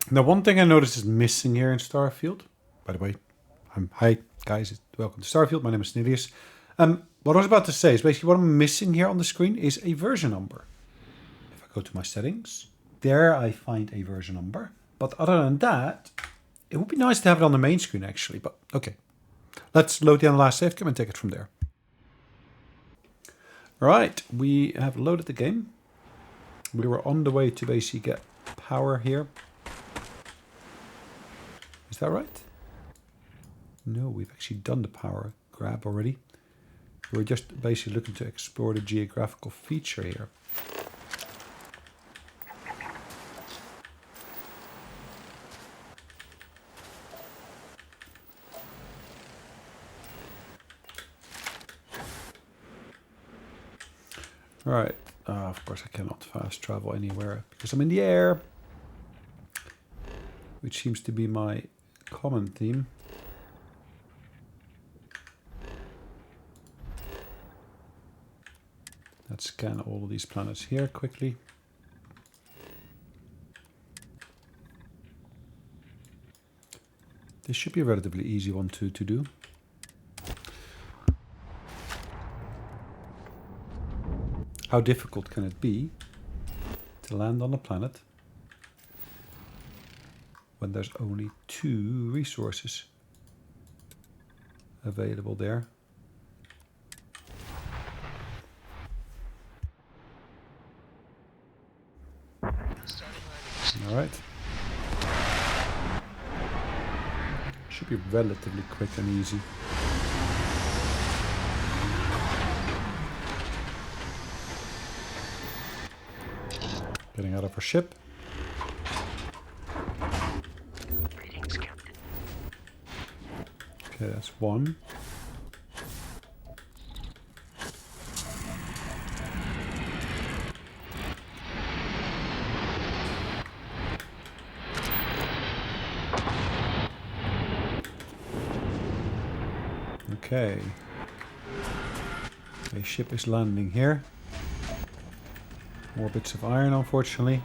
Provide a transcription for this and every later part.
Now, one thing I noticed is missing here in Starfield. By the way, hi guys, welcome to Starfield. My name is Sonelias. What I was about to say is basically what I'm missing here on the screen is a version number. If I go to my settings, there I find a version number. But other than that, it would be nice to have it on the main screen actually. But okay, let's load the last save game and take it from there. All right, we have loaded the game. We were on the way to basically get power here. Is that right? No, we've actually done the power grab already. We're just basically looking to explore the geographical feature here. Alright, of course I cannot fast travel anywhere because I'm in the air, which seems to be my common theme. Let's scan all of these planets here quickly. This should be a relatively easy one to do. How difficult can it be to land on a planet when there's only 2 resources available there? All right. Should be relatively quick and easy. Getting out of our ship. Okay, that's 1. Okay. A ship is landing here. More bits of iron, unfortunately.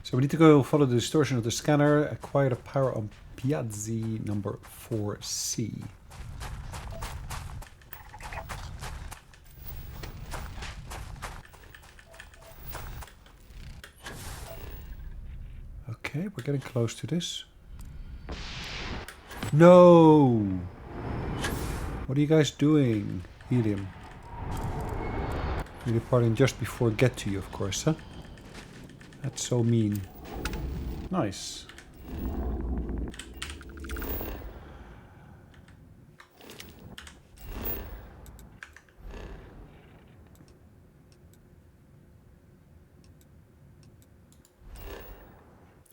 So we need to go follow the distortion of the scanner, acquire the power on Piazzi number 4C. Okay, we're getting close to this. No! What are you guys doing? Helium. You're departing just before get to you, of course, huh? That's so mean. Nice.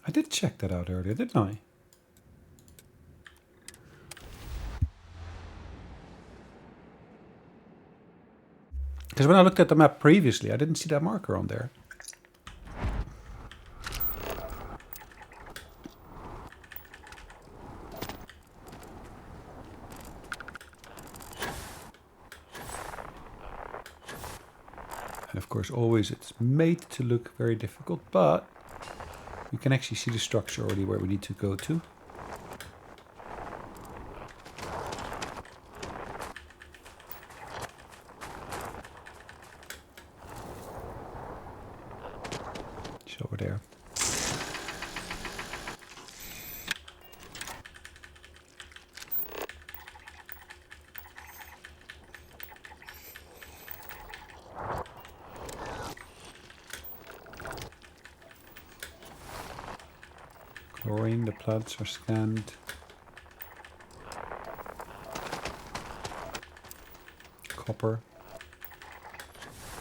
I did check that out earlier, didn't I? Because when I looked at the map previously, I didn't see that marker on there. And of course, always it's made to look very difficult, but you can actually see the structure already where we need to go to. It's over there. Chlorine, the planets are scanned. Copper.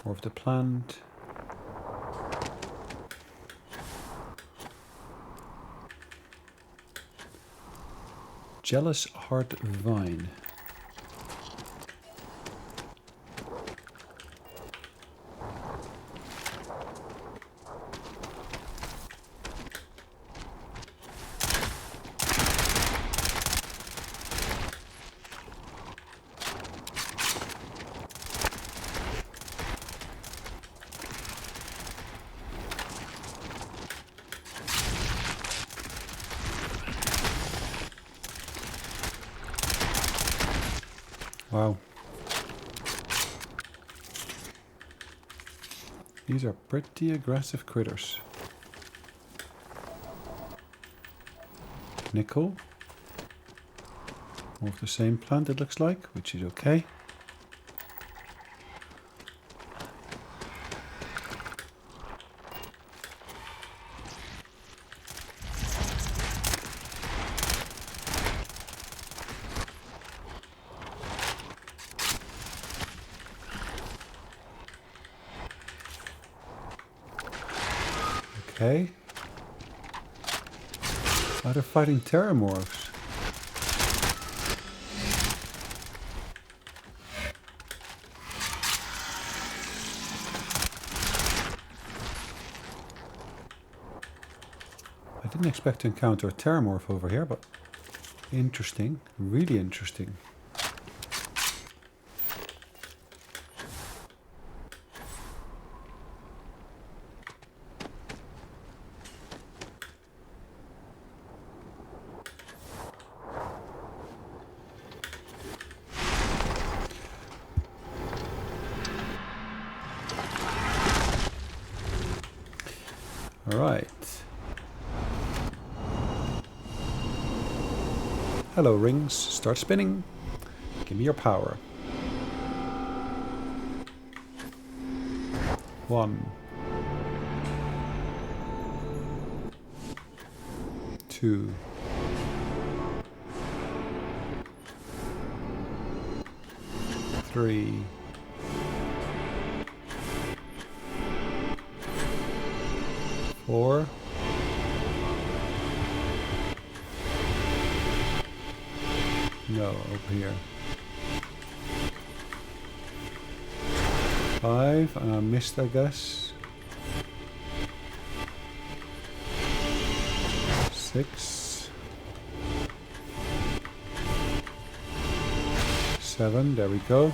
More of the plant. Jealous Heart Vine. Wow. These are pretty aggressive critters. Nickel. More of the same plant it looks like, which is okay. Okay. Are they fighting terramorphs? I didn't expect to encounter a terramorph over here, but interesting. Really interesting. Alright. Hello, rings. Start spinning. Give me your power. 1, 2, 3, 4, 5, and I missed, I guess. 6, 7, there we go.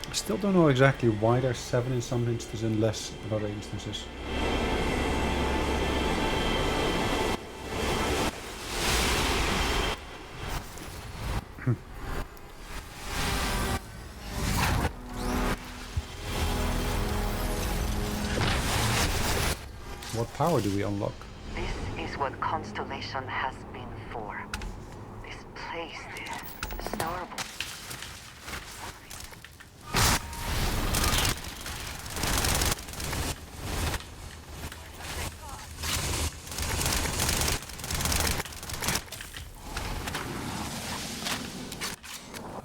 I still don't know exactly why there's 7 in some instances and less in other instances. What power do we unlock? This is what Constellation has been for. This place is adorable.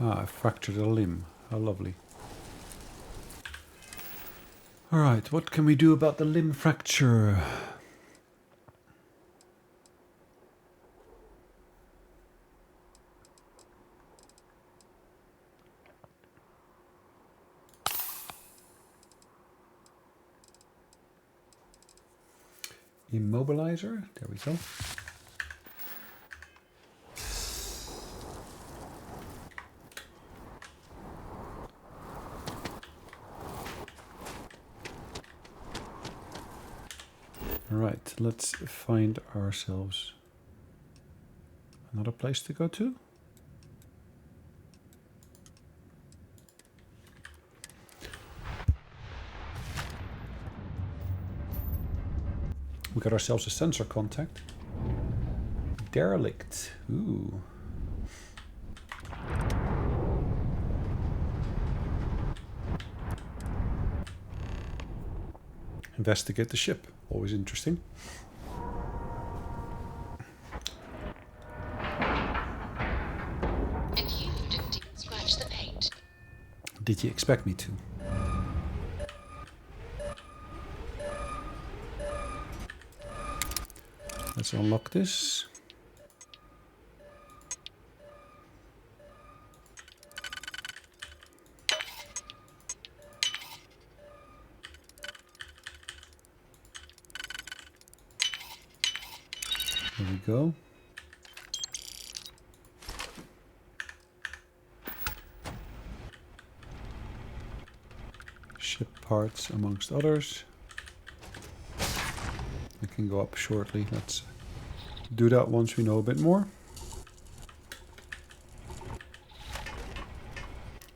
Ah, I fractured a limb. How lovely. Alright, what can we do about the limb fracture? Immobilizer, there we go. Alright, let's find ourselves another place to go to. We got ourselves a sensor contact. Derelict. Ooh. Investigate the ship. Always interesting. And you didn't even scratch the paint. Did you expect me to? Let's unlock this. There we go. Ship parts amongst others. I can go up shortly. Let's to do that once we know a bit more.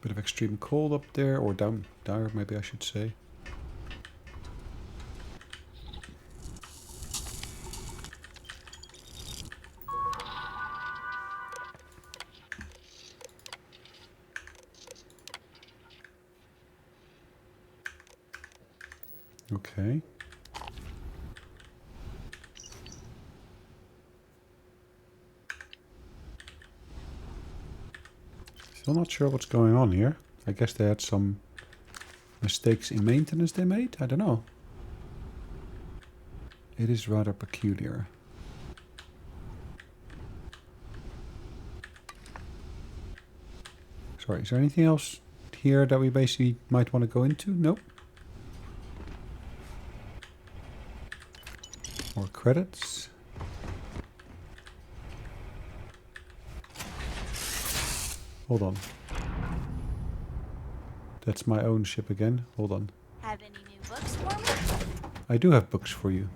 Bit of extreme cold up there, or down there, maybe I should say. Okay. Still not sure what's going on here. I guess they had some mistakes in maintenance they made. I don't know. It is rather peculiar. Sorry, is there anything else here that we basically might want to go into? Nope. More credits. Hold on. That's my own ship again. Hold on. Have any new books for me? I do have books for you.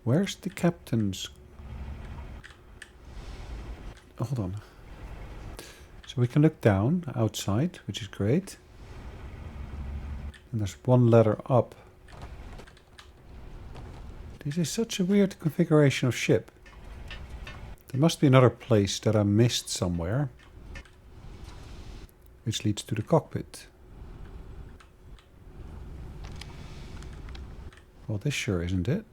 Where's the captain's? Hold on. So we can look down outside, which is great. And there's one ladder up. This is such a weird configuration of ship. There must be another place that I missed somewhere, which leads to the cockpit. Well, this sure isn't it.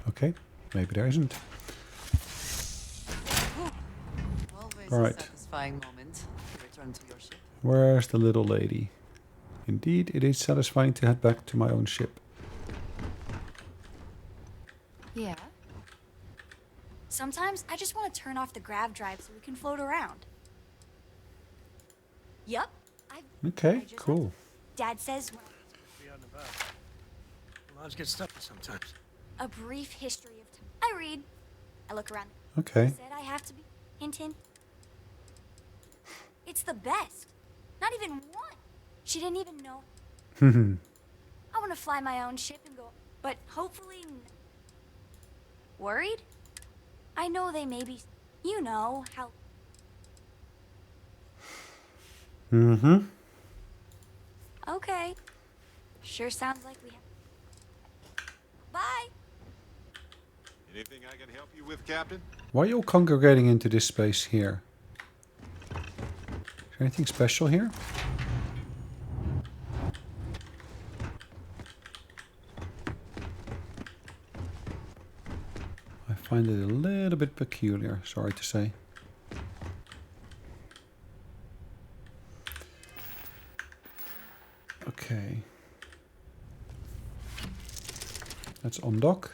Okay, maybe there isn't. Always All right. a satisfying moment to return to your ship. Where's the little lady? Indeed, it is satisfying to head back to my own ship. Yeah. Sometimes I just want to turn off the grav drive so we can float around. Yup. Okay, cool. Dad says Be out and about. Lives get stuffy sometimes. a brief history of time. I read. I look around. Okay. Said I have to be. Hint, hint. It's the best. Not even one. She didn't even know. I want to fly my own ship and go, but hopefully. Worried? I know they may be. You know how. Mm-hmm. Okay. Sure sounds like we have. Bye. Anything I can help you with, Captain? Why are you all congregating into this space here? Is there anything special here? I find it a little bit peculiar, sorry to say. Okay. Let's undock.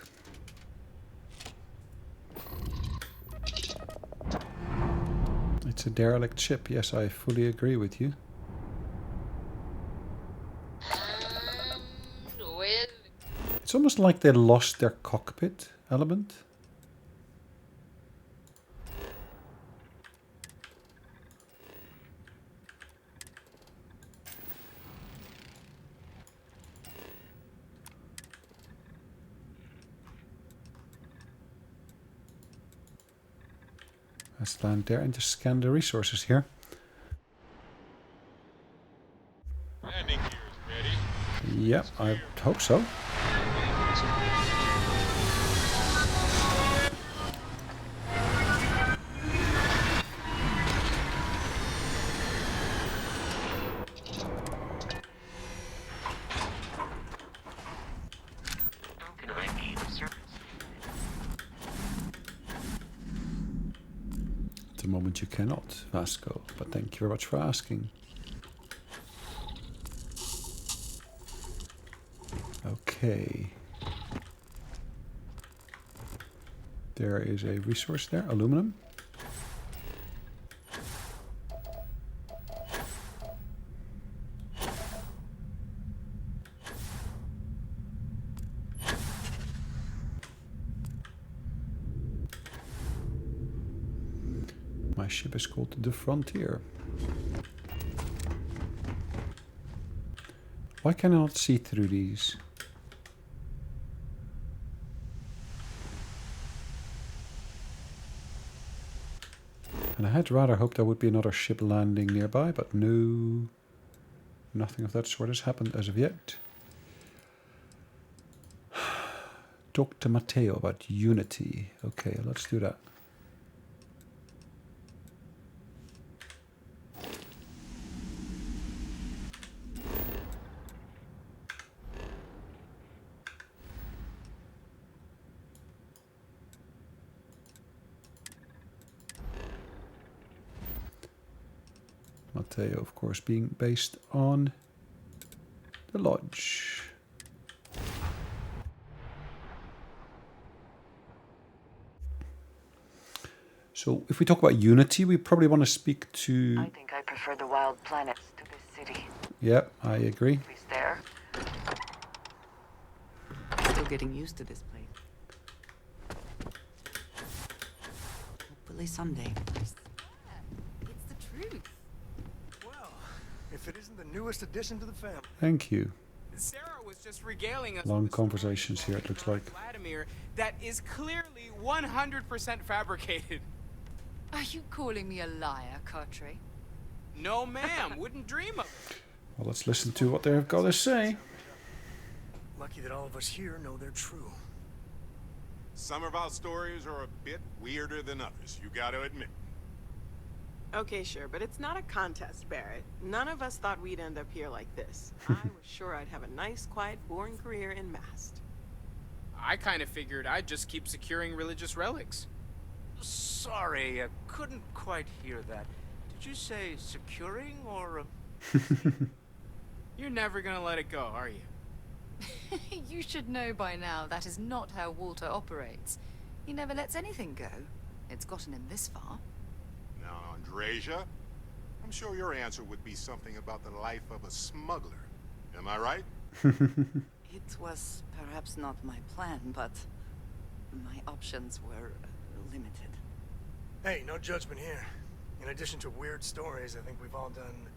It's a derelict ship. Yes, I fully agree with you. Well, It's almost like they lost their cockpit element. Let's land there and just scan the resources here. Landing gear is ready. Yep, I hope so. How can I be of service? At the moment you cannot, Vasco, but thank you very much for asking. Okay. There is a resource there, aluminum. My ship is called the Frontier. Why can I not see through these? And I had rather hoped there would be another ship landing nearby, but no. Nothing of that sort has happened as of yet. Talk to Matteo about Unity. Okay, let's do that. Matteo, of course, being based on the lodge. So if we talk about Unity, we probably want to speak to... I think I prefer the wild planets to this city. Yeah, I agree. At least there. Still getting used to this place. Hopefully someday. It's the truth. Well, if it isn't the newest addition to the family. Thank you. Sarah was just regaling us Long with a story conversations here, it looks like. Vladimir that is clearly 100% fabricated. Are you calling me a liar, Cartray? No, ma'am, wouldn't dream of it. Well, let's listen to what they've got to say. Lucky that all of us here know they're true. Some of our stories are a bit weirder than others, you gotta admit. Okay, sure, but it's not a contest, Barrett. None of us thought we'd end up here like this. I was sure I'd have a nice, quiet, boring career in Mast. I kind of figured I'd just keep securing religious relics. Sorry, I couldn't quite hear that. Did you say securing or... You're never gonna let it go, are you? You should know by now that is not how Walter operates. He never lets anything go. It's gotten him this far. Now, Andreja, I'm sure your answer would be something about the life of a smuggler. Am I right? It was perhaps not my plan, but my options were limited. Hey, no judgment here. In addition to weird stories, I think we've all done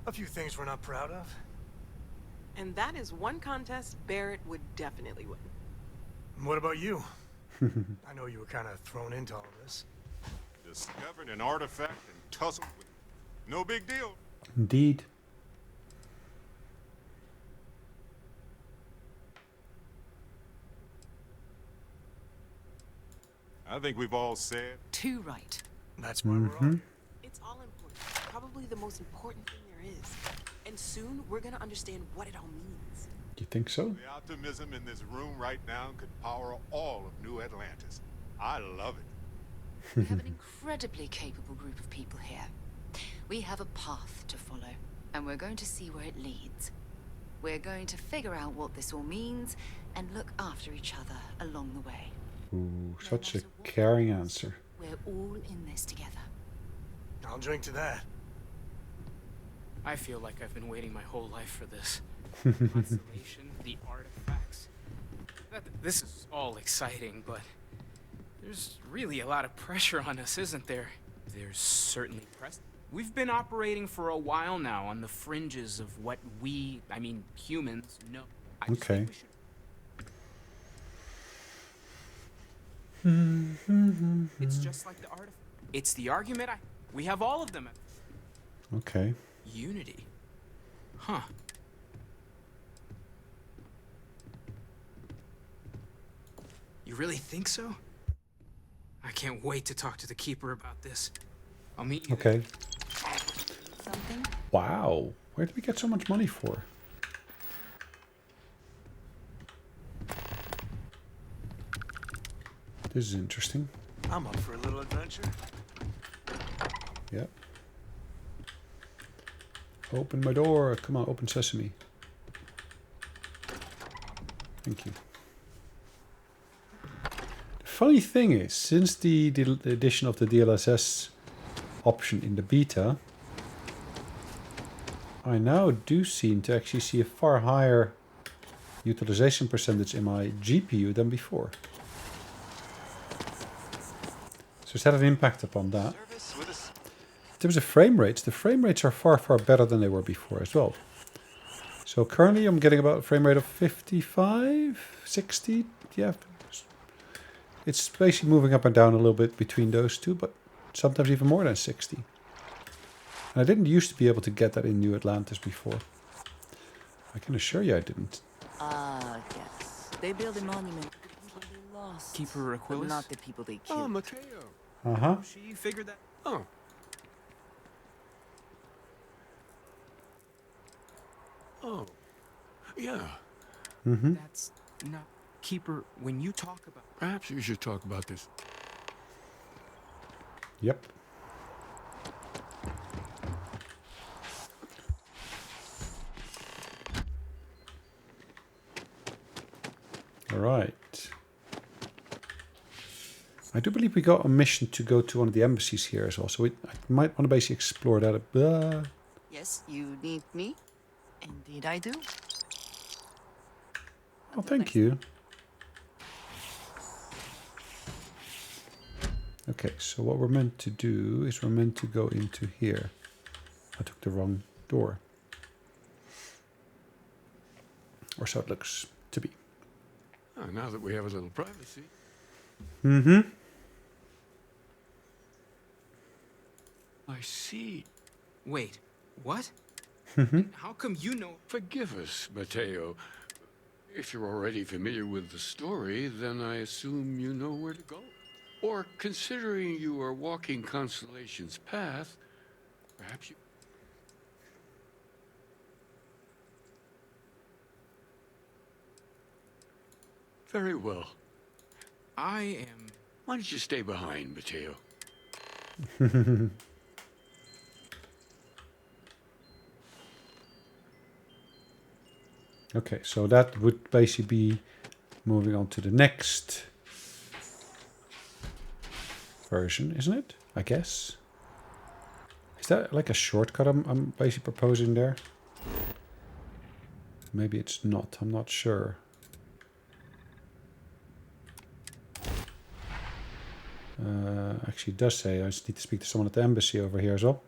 a few things we're not proud of. And that is one contest Barrett would definitely win. And what about you? I know you were kind of thrown into all this. Discovered an artifact and tussled with it. No big deal. Indeed. I think we've all said. Too right. That's why we're on. It's all important. Probably the most important thing there is. And soon we're gonna understand what it all means. You think so? The optimism in this room right now could power all of New Atlantis. I love it. We have an incredibly capable group of people here. We have a path to follow, and we're going to see where it leads. We're going to figure out what this all means and look after each other along the way. Ooh, such a caring answer. We're all in this together. I'll drink to that. I feel like I've been waiting my whole life for this. Constellation, the artifacts. This is all exciting, but there's really a lot of pressure on us, isn't there? There's certainly press. We've been operating for a while now on the fringes of what humans know. I just Okay. think we should- It's just like the artifact. It's the argument we have all of them. Okay. Unity. Huh. You really think so? I can't wait to talk to the Keeper about this. I'll meet you. Okay. Something? Wow. Where did we get so much money for? This is interesting. I'm up for a little adventure. Yep. Open my door. Come on, open sesame. Thank you. The funny thing is, since the addition of the DLSS option in the beta, I now do seem to actually see a far higher utilization percentage in my GPU than before. So has that an impact upon that? Service with a... terms of frame rates, the frame rates are far, far better than they were before as well. So currently I'm getting about a frame rate of 55, 60. Yeah, it's basically moving up and down a little bit between those two, but sometimes even more than 60. And I didn't used to be able to get that in New Atlantis before. I can assure you I didn't. Ah, yes. They build a monument to the people they lost. Keeper but Aquilus? not the people they Oh, killed. Mateo. Uh-huh. She figured that. Oh. Oh. Yeah. Mm-hmm. That's not... Keeper, when you talk about... Perhaps you should talk about this. Yep. All right. I do believe we got a mission to go to one of the embassies here as well, so I might want to basically explore that a bit. Yes, you need me? Indeed I do. Oh, thank you. Okay, so what we're meant to do is we're meant to go into here. I took the wrong door. Or so it looks to be. Oh, now that we have a little privacy. Mm-hmm. I see. Wait, what? How come you know... Forgive us, Mateo. If you're already familiar with the story, then I assume you know where to go. Or, considering you are walking Constellation's path, perhaps you... Very well. I am... Why don't you stay behind, Mateo? Okay, so that would basically be moving on to the next version, isn't it? I guess. Is that like a shortcut I'm basically proposing there? Maybe it's not. I'm not sure. Actually, it does say I just need to speak to someone at the embassy over here as well.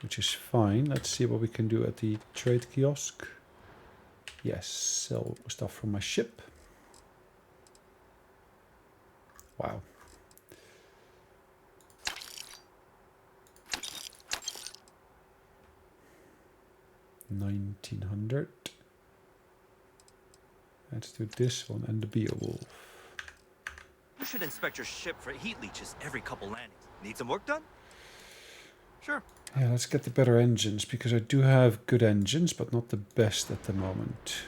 Which is fine. Let's see what we can do at the trade kiosk. Yes, sell stuff from my ship. Wow. $1,900. Let's do this one and the Beowulf. You should inspect your ship for heat leeches every couple landings. Need some work done? Sure. Yeah, let's get the better engines, because I do have good engines, but not the best at the moment.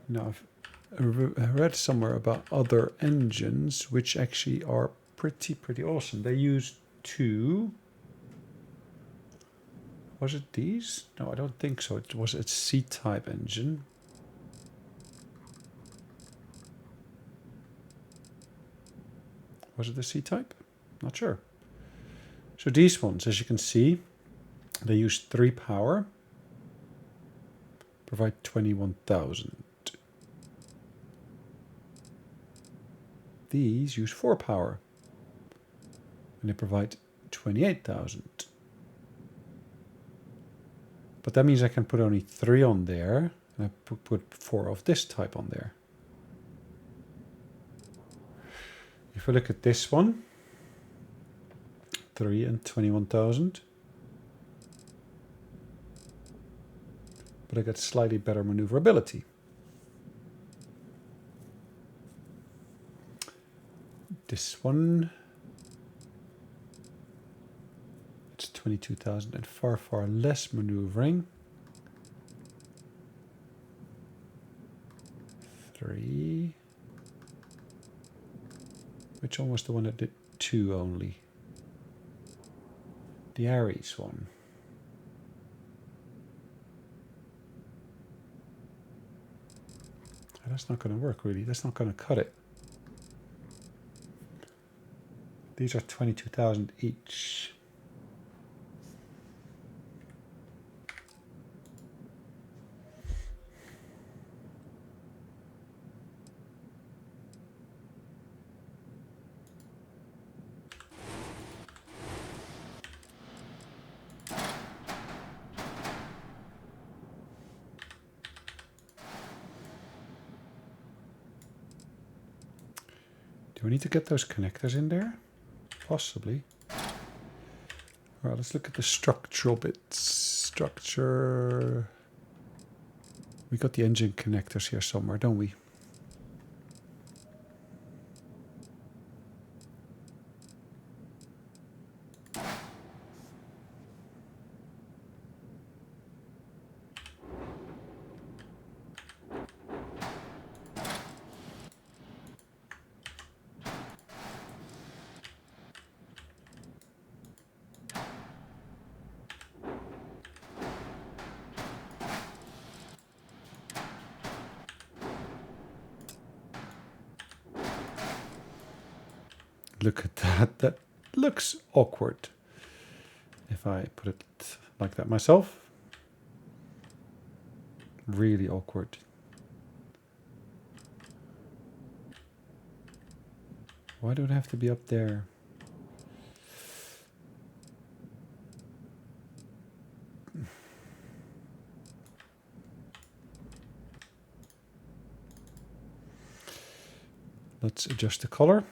Now, I've read somewhere about other engines, which actually are pretty awesome. They use two... Was it these? No, I don't think so. It was a C-type engine. Was it the C-type? Not sure. So these ones, as you can see, they use 3 power. Provide 21,000. These use 4 power. And they provide 28,000. But that means I can put only 3 on there. And I put 4 of this type on there. If we look at this one, 3 and 21,000. But I get slightly better maneuverability. This one, it's 22,000 and far less maneuvering. 3. Which one was the one that did 2 only? The Ares one. That's not going to work really. That's not going to cut it. These are 22,000 each. Do we need to get those connectors in there? Possibly. Alright, let's look at the structural bits. Structure. We got the engine connectors here somewhere, don't we? Look at that. That looks awkward. If I put it like that myself. Really awkward. Why do it have to be up there? Let's adjust the color.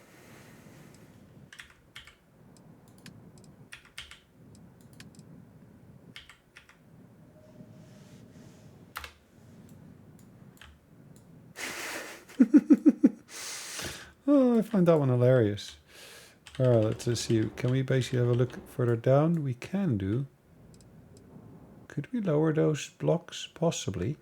Oh, I find that one hilarious. Alright, let's just see. Can we basically have a look further down? We can do. Could we lower those blocks? Possibly.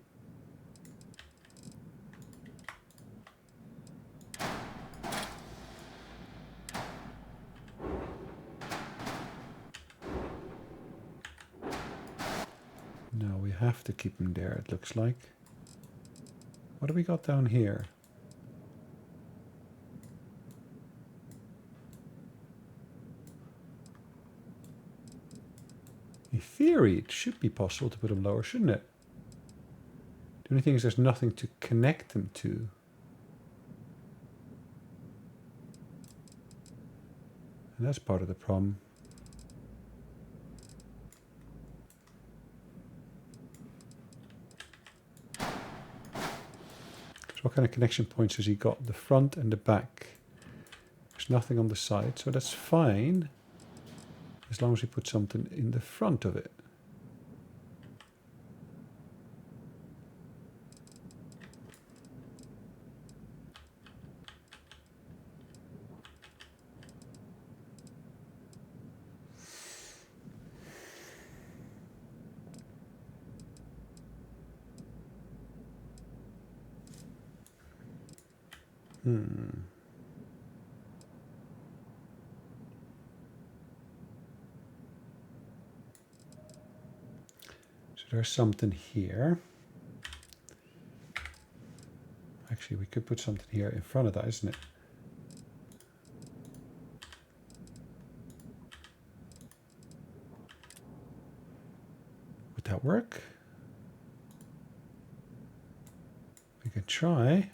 No, we have to keep them there, it looks like. What do we got down here? In theory, it should be possible to put them lower, shouldn't it? The only thing is there's nothing to connect them to. And that's part of the problem. So what kind of connection points has he got? The front and the back. There's nothing on the side, so that's fine. As long as we put something in the front of it. So there's something here. Actually, we could put something here in front of that, isn't it? Would that work? We could try.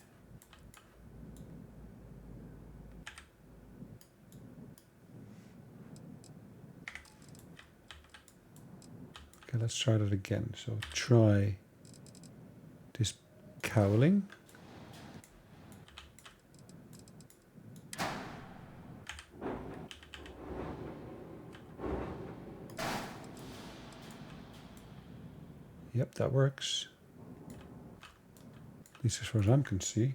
Okay, let's try that again. So try this cowling. Yep, that works. At least as far as I can see.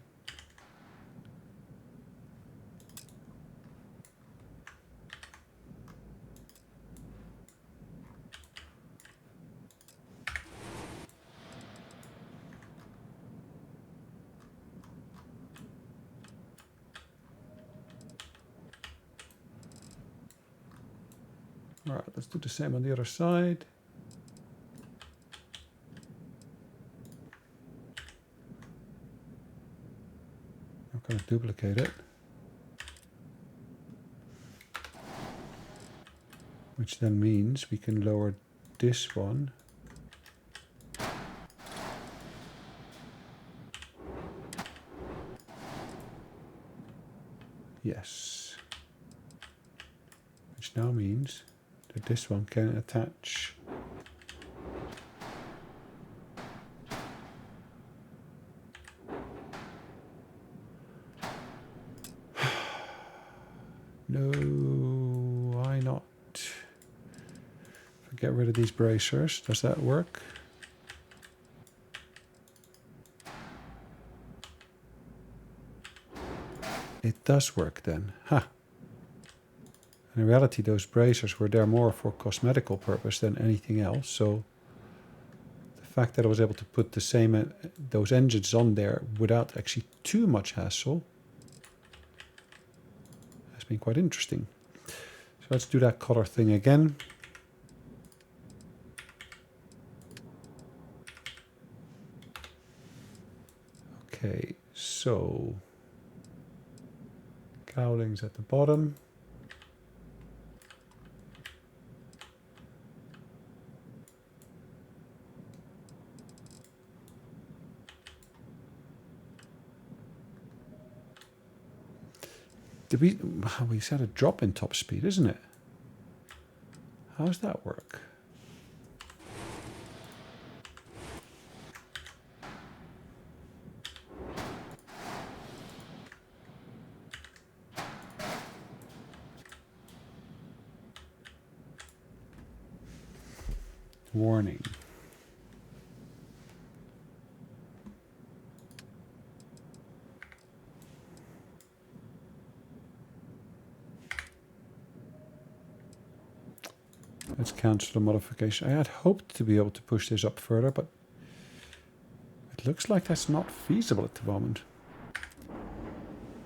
All right, let's do the same on the other side. I'm going to duplicate it. Which then means we can lower this one. Yes. Which now means that this one can attach. No, why not? Get rid of these bracers. Does that work? It does work then. Ha! In reality, those bracers were there more for cosmetical purpose than anything else. So the fact that I was able to put the same those engines on there without actually too much hassle has been quite interesting. So let's do that color thing again. Okay, so cowlings at the bottom. We set a drop in top speed, isn't it? How does that work? Warning. Let's cancel the modification. I had hoped to be able to push this up further, but it looks like that's not feasible at the moment.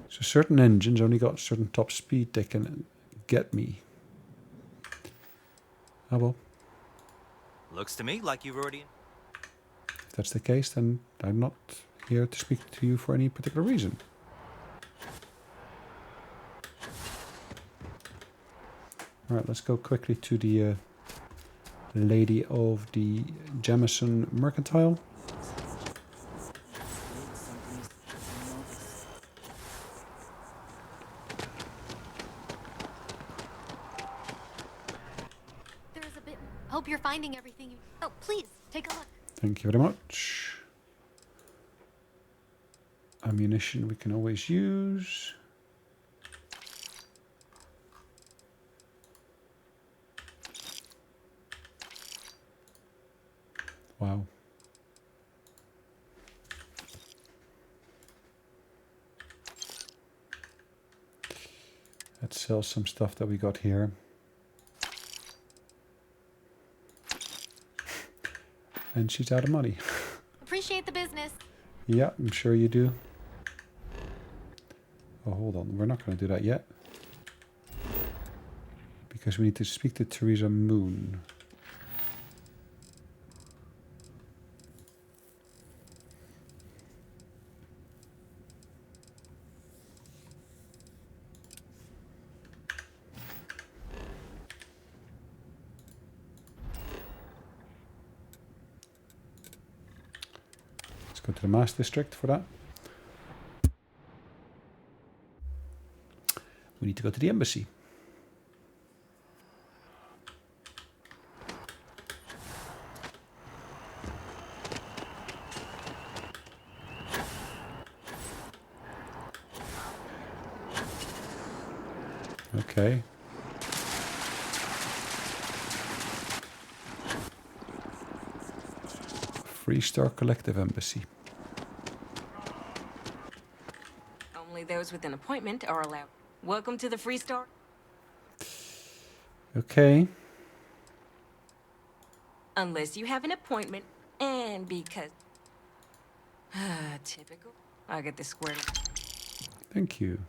So certain engines only got certain top speed they can get me. Oh well. Looks to me like you've already... If that's the case, then I'm not here to speak to you for any particular reason. Alright, let's go quickly to the lady of the Jamison Mercantile. There is a bit. Hope you're finding everything you. Oh, please take a look. Thank you very much. Ammunition we can always use. Wow. Let's sell some stuff that we got here. And she's out of money. Appreciate the business. Yeah, I'm sure you do. Oh, hold on. We're not going to do that yet. Because we need to speak to Theresa Moon. Go to the Mass District for that. We need to go to the embassy. Okay. Freestar Collective Embassy. Only those with an appointment are allowed. Welcome to the Freestar. Okay. Unless you have an appointment, and because... typical. I'll get this squared away. Thank you.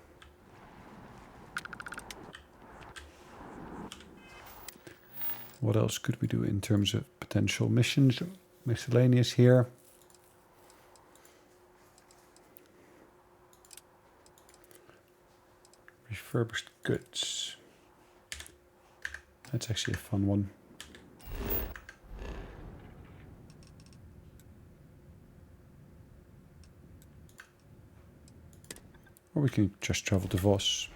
What else could we do in terms of potential missions? Miscellaneous here. Refurbished goods. That's actually a fun one. Or we can just travel to Voss,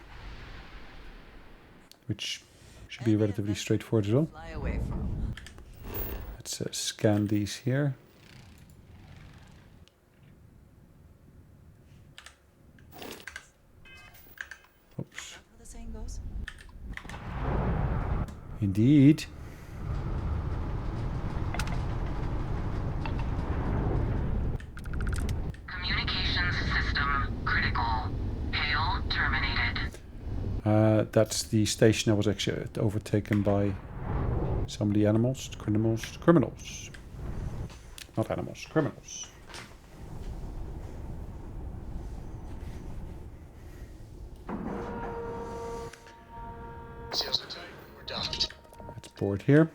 which should be relatively straightforward as well. Fly away from. Let's scan these here. Oops. How the saying goes? Indeed. Communications system critical. Hail terminated. That's the station that was actually overtaken by some of the animals. Criminals. Not animals, criminals. Seals are tight. We're docked. Let's board here.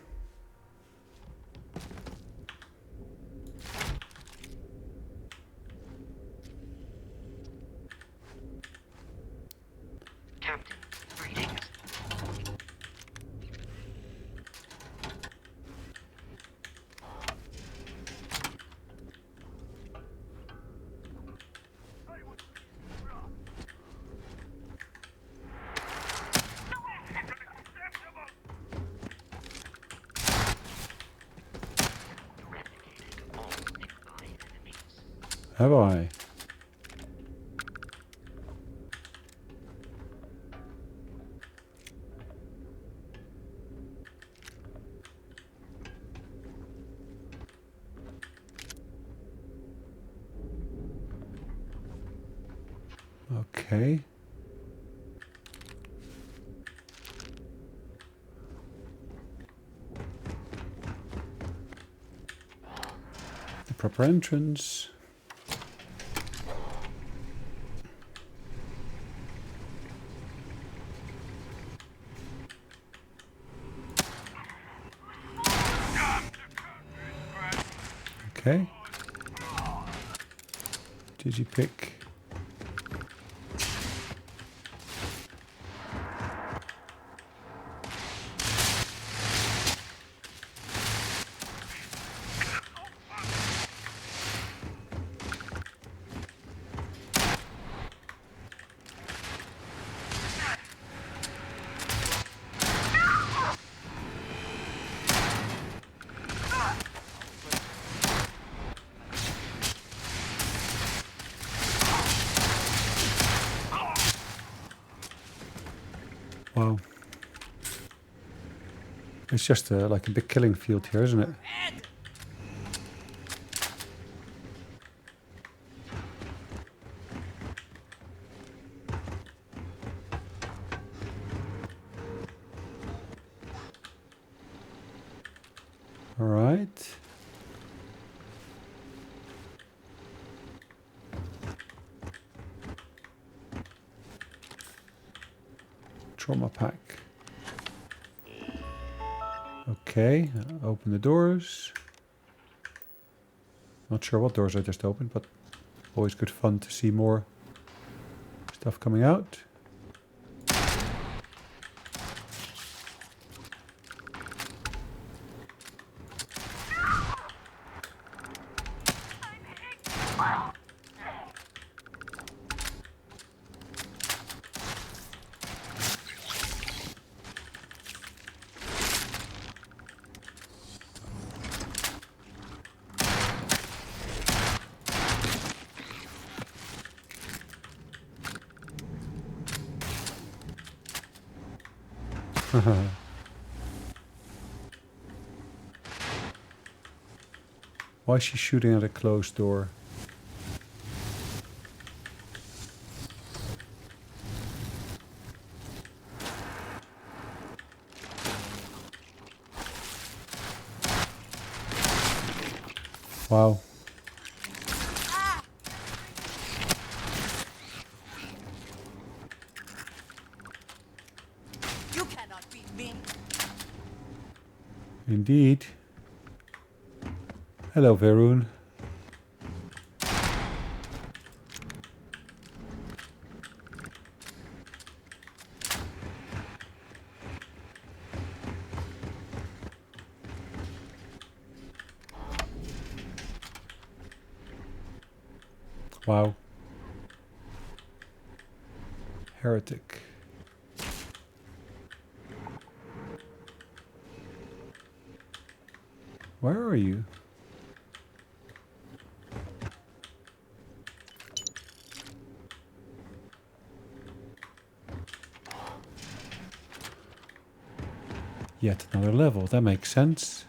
Captain, greetings. Have I? Okay. The proper entrance. Okay. Digipick. Wow. It's just like a big killing field here, isn't it? All right. Trauma pack. Okay, open the doors. Not sure what doors I just opened, but always good fun to see more stuff coming out. Why is she shooting at a closed door? Wow. You cannot beat me. Indeed. Hello, Varun. Wow. Heretic. Where are you? Yet another level. That makes sense.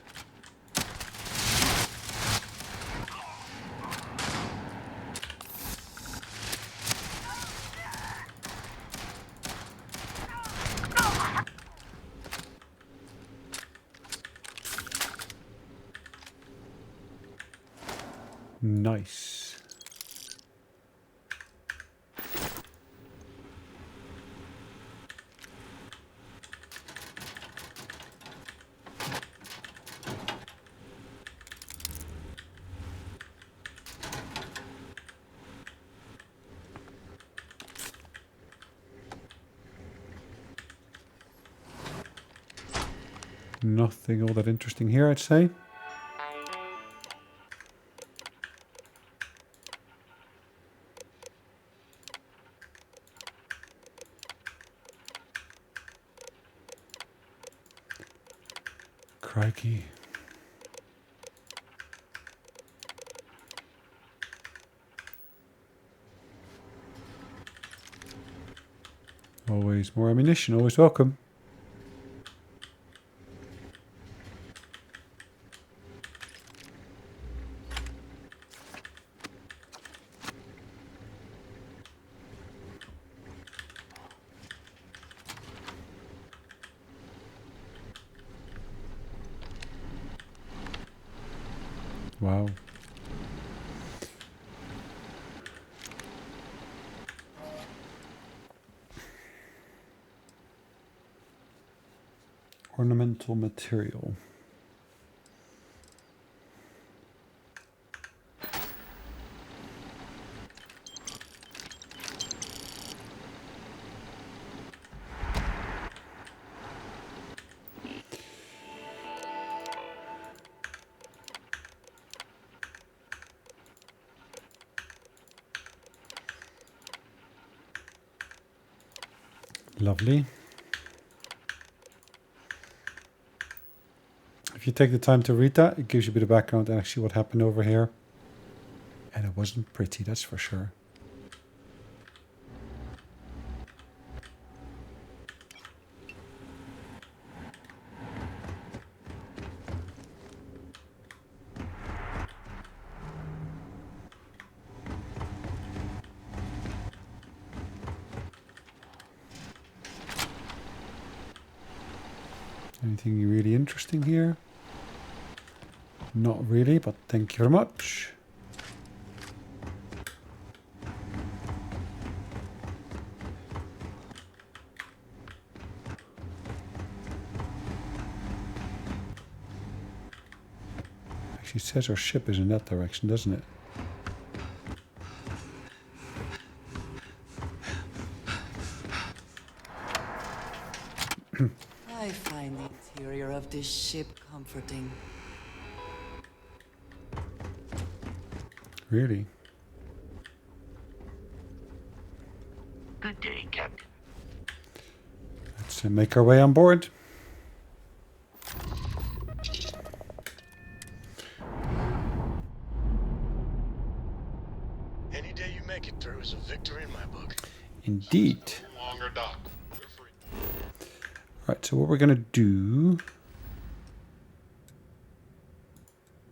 Nice. Nothing all that interesting here, I'd say. Crikey. Always more ammunition, always welcome. Wow. Ornamental material. Lovely. If you take the time to read that, it gives you a bit of background and actually what happened over here. And it wasn't pretty, that's for sure. Anything really interesting here? Not really, but thank you very much. Actually, it says our ship is in that direction, doesn't it? I find the interior of this ship comforting. Really? Good day, Captain. Let's make our way on board. Any day you make it through is a victory in my book. Indeed. Longer dock. Right, so what we're going to do...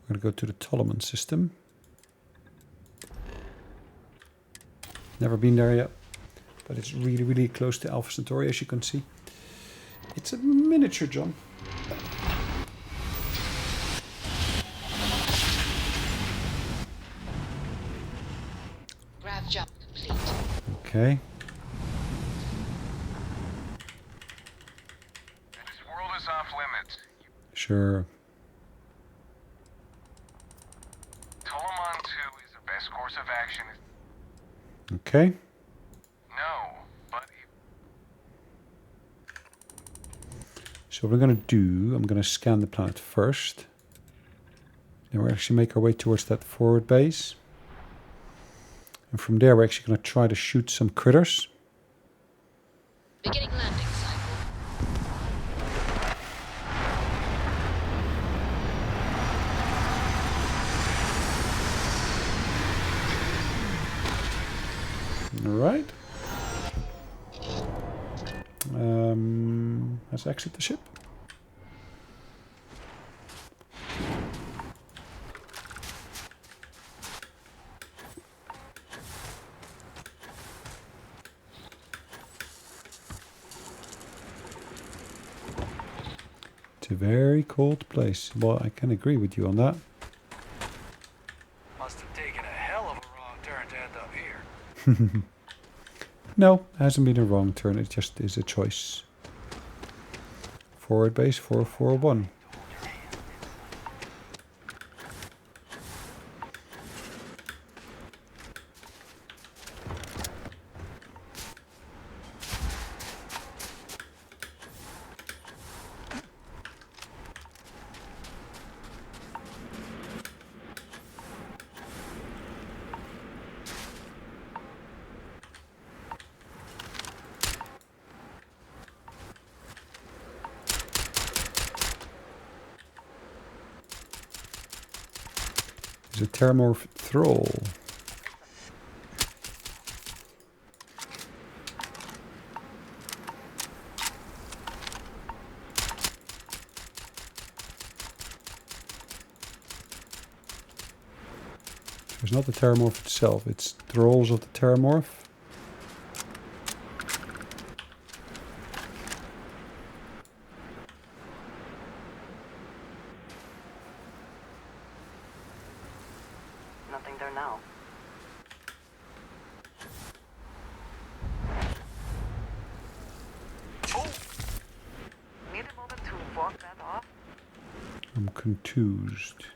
We're going to go to the Toliman system. Never been there yet, but it's really, really close to Alpha Centauri, as you can see. It's a miniature, John. Grav jump complete. Okay. This world is off limits. Sure. Toliman 2 is the best course of action. Okay. No, but So what we're going to do, I'm going to scan the planet first. Then we'll actually make our way towards that forward base. And from there, we're actually going to try to shoot some critters. Beginning landing cycle. Alright. Let's exit the ship. It's a very cold place. Well, I can agree with you on that. Must have taken a hell of a wrong turn to end up here. No, hasn't been a wrong turn. It just is a choice. Forward base 441. There's a Terramorph Thrall. It's not the Terramorph itself, it's Thralls of the Terramorph. Nothing there now. Oh! Need a moment to walk that off? I'm contused.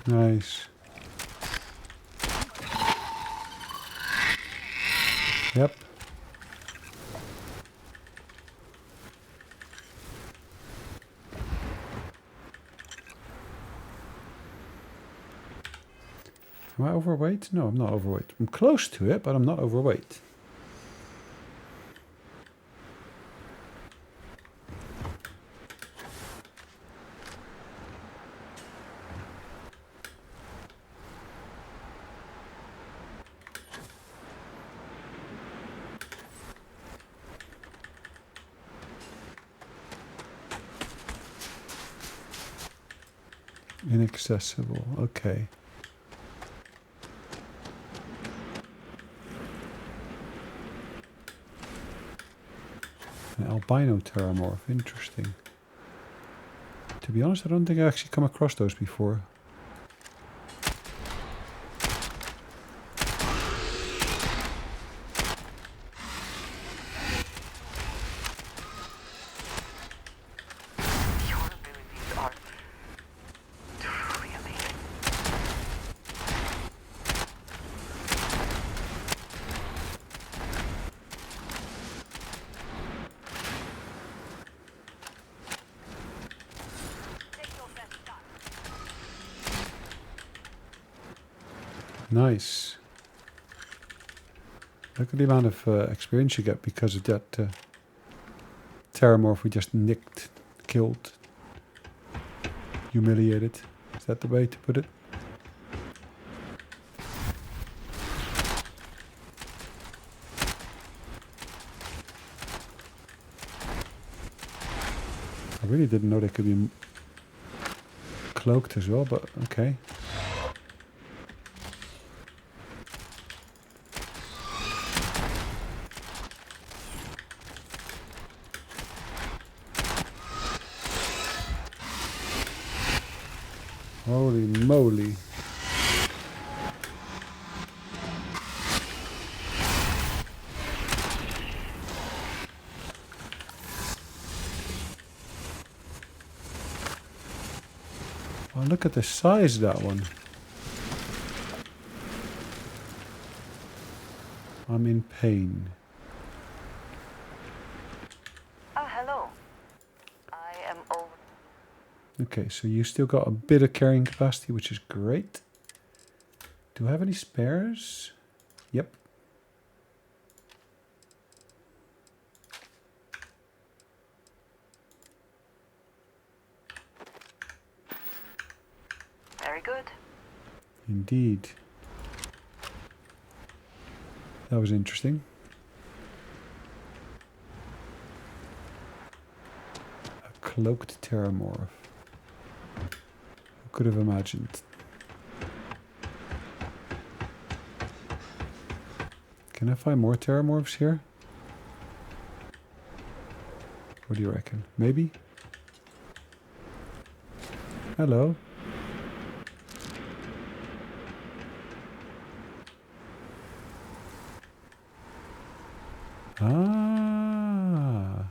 Nice. Yep. Am I overweight? No, I'm not overweight. I'm close to it, but I'm not overweight. Inaccessible. Okay. An albino Terramorph. Interesting. To be honest, I don't think I've actually come across those before. Your abilities are truly amazing. Nice. Look at the amount of experience you get because of that Terramorph we just nicked, killed, humiliated. Is that the way to put it? I really didn't know they could be cloaked as well, but okay. Holy moly. Oh, look at the size of that one. I'm in pain. Oh, hello. I am over. Okay, so you still got a bit of carrying capacity, which is great. Do I have any spares? Yep. Very good. Indeed. That was interesting. A cloaked terramorph. Who could have imagined? Can I find more terramorphs here? What do you reckon? Maybe? Hello? Ah.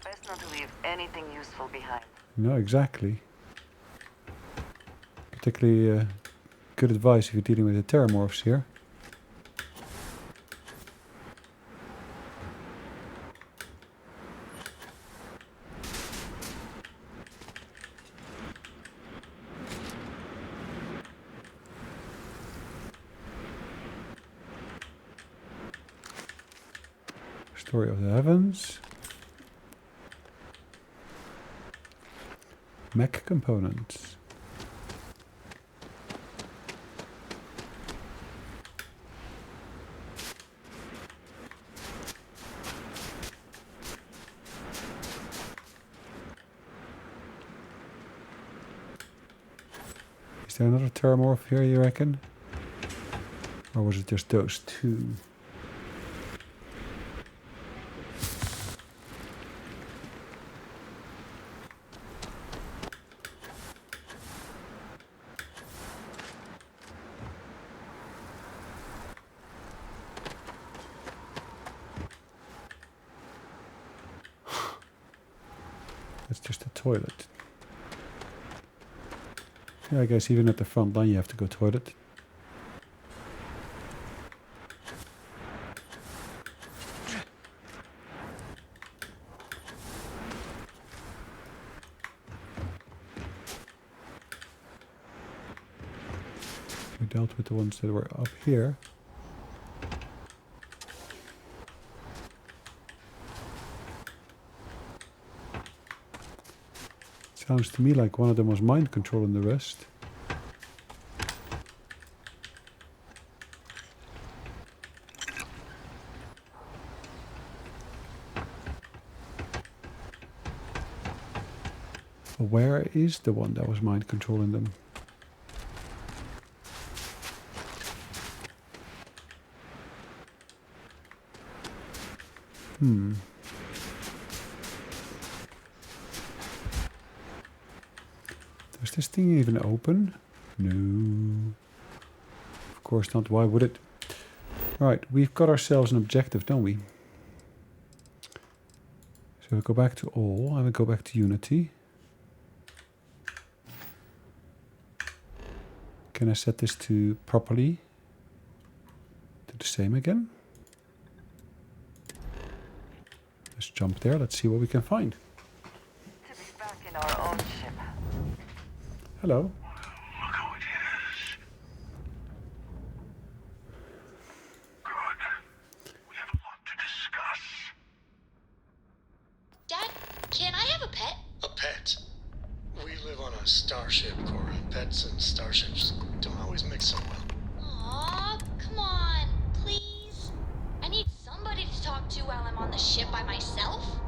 Best not to leave anything useful behind. No, exactly. Particularly good advice if you're dealing with the terramorphs here. Story of the Heavens. Mech components. Is there another terramorph here, you reckon? Or was it just those two? That's just a toilet. Yeah, I guess even at the front line you have to go toilet. We dealt with the ones that were up here. Sounds to me like one of them was mind controlling the rest. But where is the one that was mind controlling them? Does this thing even open? No. Of course not. Why would it? Right, we've got ourselves an objective, don't we? So we go back to all, and we go back to Unity. Can I set this to properly? Do the same again? Let's jump there. Let's see what we can find. To be back in our own ship. Hello. Look who it is. Good. We have a lot to discuss. Dad, can I have a pet? A pet? We live on a starship, Cora. Pets and starships don't always mix so well. Aw, come on, please. I need somebody to talk to while I'm on the ship by myself.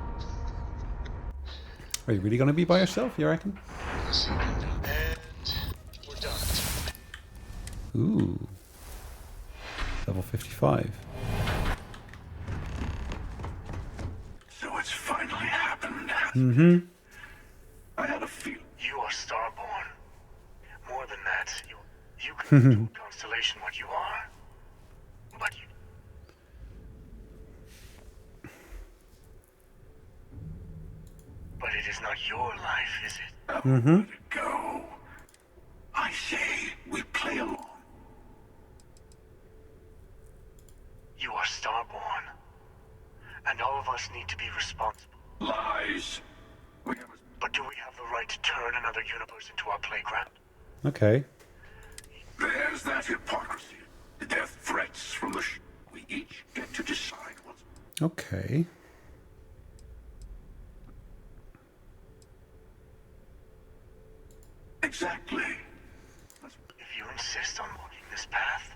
Are you really going to be by yourself, you reckon? And we're done. Ooh. Level 55. So it's finally happened. Mm-hmm. I had a feeling. You are starborn. More than that, you can do a constellation what you are. But you... But it is not your life, is it? Mm-hmm. Go. I say we play along. us need to be responsible. Lies! But do we have the right to turn another universe into our playground? Okay. There's that hypocrisy. The death threats from the we each get to decide what's... Okay. Exactly. If you insist on walking this path,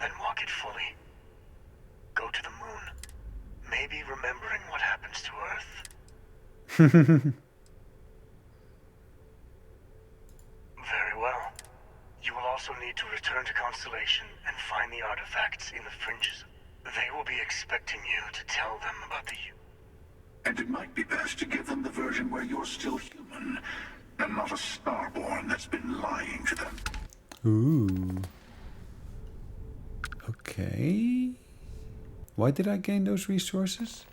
then walk it fully. Go to the moon. Maybe remembering what happens to Earth. Very well. You will also need to return to Constellation and find the artifacts in the fringes. They will be expecting you to tell them about the... And it might be best to give them the version where you're still human, and not a starborn that's been lying to them. Ooh. Okay. Why did I gain those resources?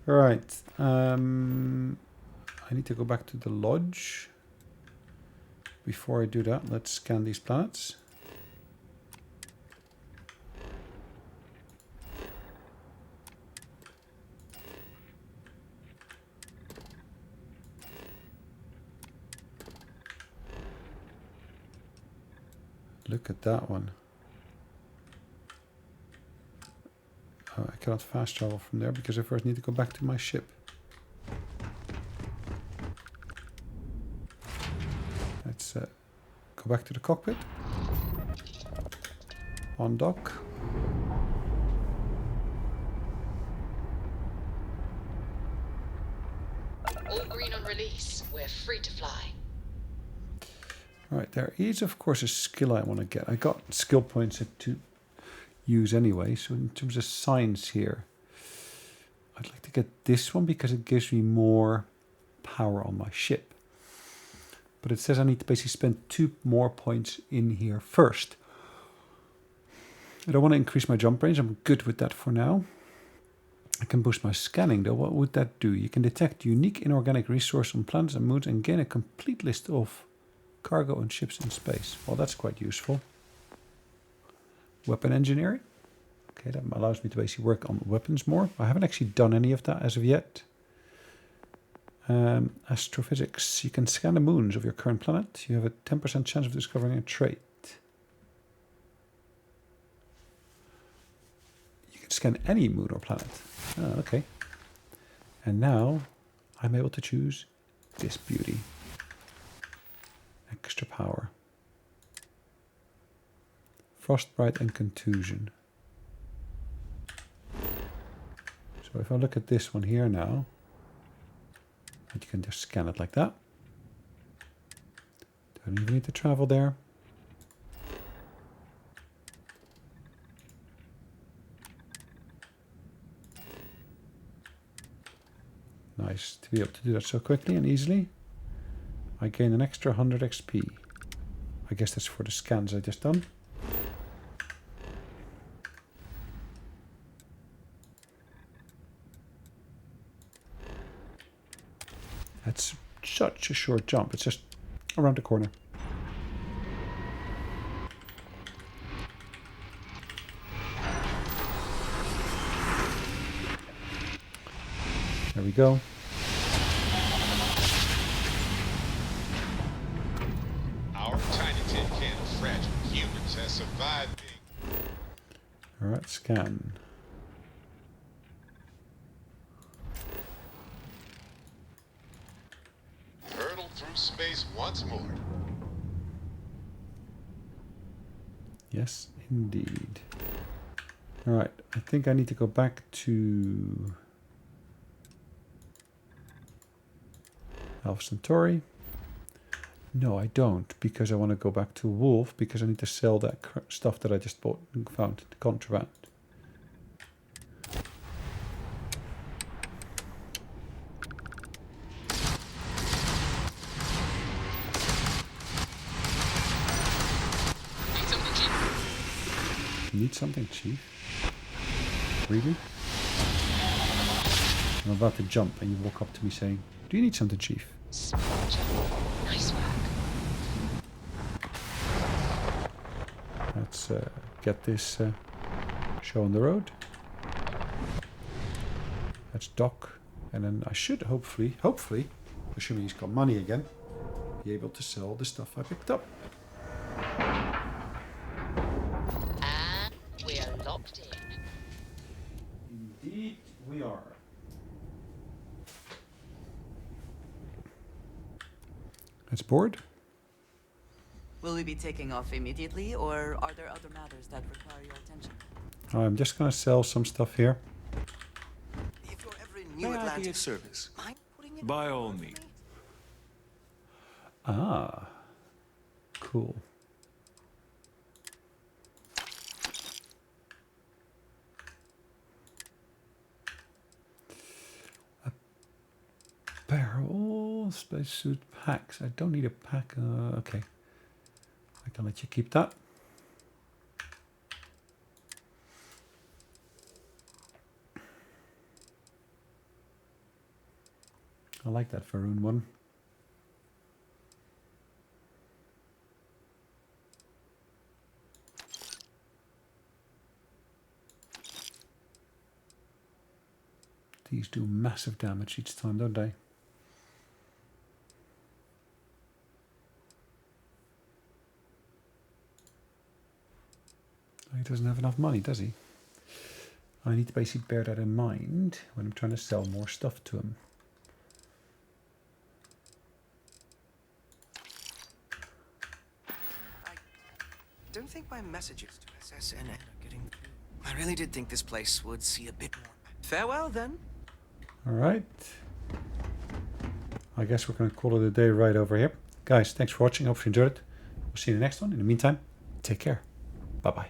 Alright. I need to go back to the lodge. Before I do that, let's scan these planets. Look at that one. Oh, I cannot fast travel from there because I first need to go back to my ship. Let's go back to the cockpit. On dock. All green on release. We're free to fly. Right, there is of course a skill I want to get. I got skill points to use anyway, so in terms of science here, I'd like to get this one because it gives me more power on my ship. But it says I need to basically spend 2 more points in here first. I don't want to increase my jump range, I'm good with that for now. I can boost my scanning though. What would that do? You can detect unique inorganic resource on planets and moons and gain a complete list of cargo and ships in space. Well, that's quite useful. Weapon engineering. Okay, that allows me to basically work on weapons more. I haven't actually done any of that as of yet. Astrophysics. You can scan the moons of your current planet. You have a 10% chance of discovering a trait. You can scan any moon or planet. Oh, okay. And now I'm able to choose this beauty. Extra power. Frostbite and contusion. So if I look at this one here now, and you can just scan it like that. Don't even need to travel there. Nice to be able to do that so quickly and easily. I gain an extra 100 XP. I guess that's for the scans I just done. That's such a short jump. It's just around the corner. There we go. Our tiny tin can of fragile humans has survived being... Alright, scan. hurtled through space once more. Yes, indeed. Alright, I think I need to go back to Alpha Centauri. No, I don't, because I want to go back to Wolf, because I need to sell that stuff that I just bought and found, the contraband. Need something, Chief? Really? I'm about to jump and you walk up to me saying, "Do you need something, Chief?" Nice work. let's get this show on the road. Let's dock. And then I should hopefully, assuming he's got money again, be able to sell the stuff I picked up. And we're locked in. Indeed we are. Let's board. Will we be taking off immediately, or are there other matters that require your attention? I'm just gonna sell some stuff here. If you're ever in New Atlantic service, by all means. Ah, cool. A barrel, spacesuit packs. I don't need a pack. Okay, I can let you keep that. I like that Varun one. These do massive damage each time, don't they? He doesn't have enough money, does he? I need to basically bear that in mind when I'm trying to sell more stuff to him. I don't think my messages to SSN are getting through. I really did think this place would see a bit more. Farewell, then. All right. I guess we're going to call it a day right over here. Guys, thanks for watching. Hope you enjoyed it. We'll see you in the next one. In the meantime, take care. Bye-bye.